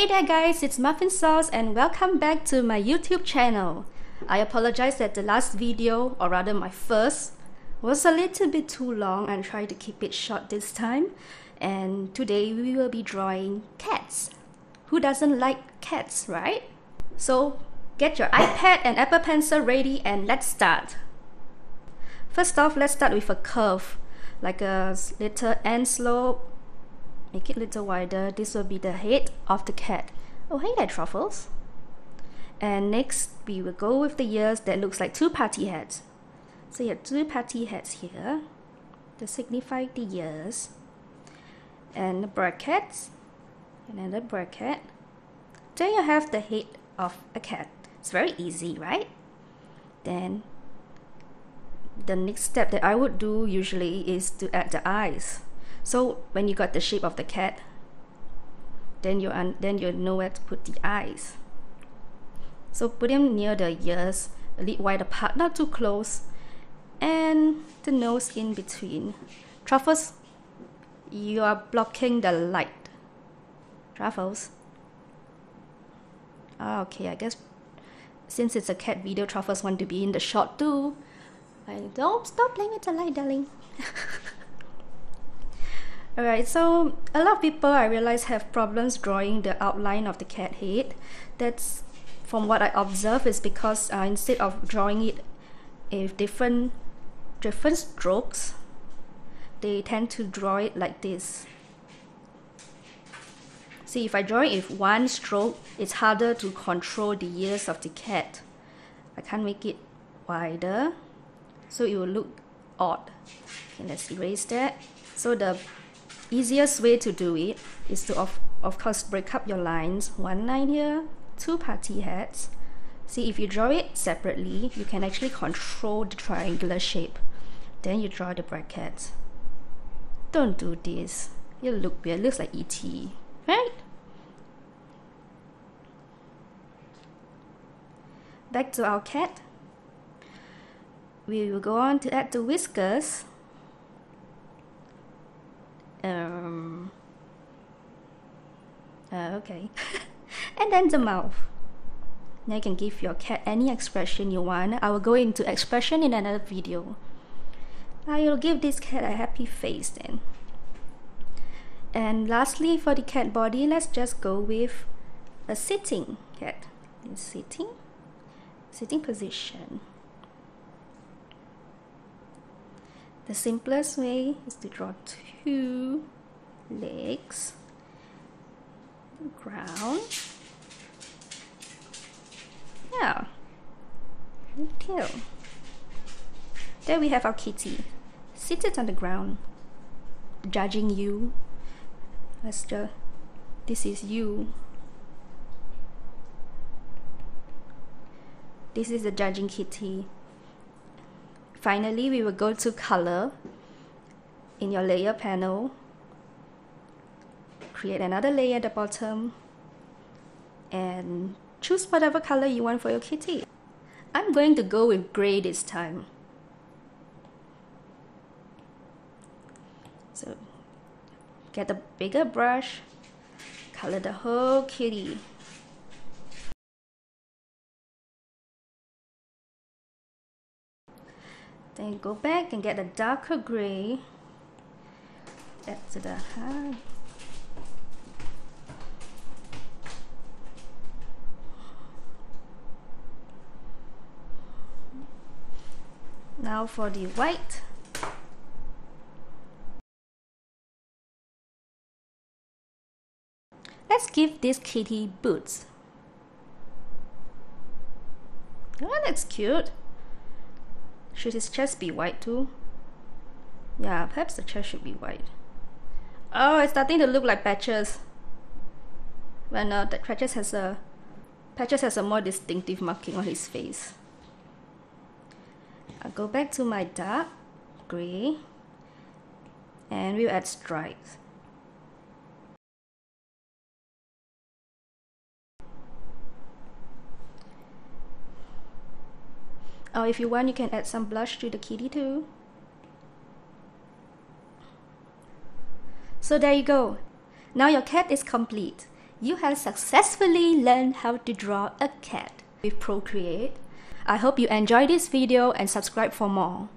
Hey there guys, it's Muffinsaurs and welcome back to my YouTube channel. I apologize that the last video, or rather my first, was a little bit too long and tried to keep it short this time. And today we will be drawing cats. Who doesn't like cats, right? So get your iPad and Apple Pencil ready and let's start. First off, let's start with a curve, like a little end slope. Make it a little wider. This will be the head of the cat. Oh, hey there, Truffles. And next, we will go with the ears that looks like two party hats. So you have two party hats here to signify the ears. And the brackets. Another bracket. Then you have the head of a cat. It's very easy, right? Then the next step that I would do usually is to add the eyes. So when you got the shape of the cat, then you know where to put the eyes. So put them near the ears, a little wide apart, not too close, and the nose in between. Truffles, you are blocking the light. Truffles. Okay, I guess since it's a cat video, Truffles want to be in the shot too. Don't stop playing with the light, darling. Alright, so a lot of people I realize have problems drawing the outline of the cat head. That's from what I observe is because instead of drawing it with different strokes, they tend to draw it like this. See, if I draw it with one stroke, it's harder to control the ears of the cat. I can't make it wider, so it will look odd. Okay, let's erase that. So the easiest way to do it is to of course break up your lines. One line here, two party hats. See, if you draw it separately, you can actually control the triangular shape. Then you draw the brackets. Don't do this. It'll look weird. It looks like E.T., right? Back to our cat. We will go on to add the whiskers. Okay. And then the mouth. Now you can give your cat any expression you want. I will go into expression in another video. I will give this cat a happy face then. And lastly, for the cat body, let's just go with a sitting cat. In sitting position. The simplest way is to draw two legs, the ground, yeah, and tail. There we have our kitty, seated on the ground, judging you. This is you. This is the judging kitty. Finally, we will go to color. In your layer panel, create another layer at the bottom and choose whatever color you want for your kitty. I'm going to go with gray this time. So get a bigger brush, color the whole kitty. Then go back and get a darker gray. Add to the heart. Now for the white. Let's give this kitty boots. Oh, that's cute. Should his chest be white too? Yeah, perhaps the chest should be white. Oh, it's starting to look like Patches. Well, no, the Patches has a more distinctive marking on his face. I'll go back to my dark gray and we'll add stripes. Oh, if you want, you can add some blush to the kitty too. So there you go. Now your cat is complete. you have successfully learned how to draw a cat with Procreate. I hope you enjoyed this video and subscribe for more.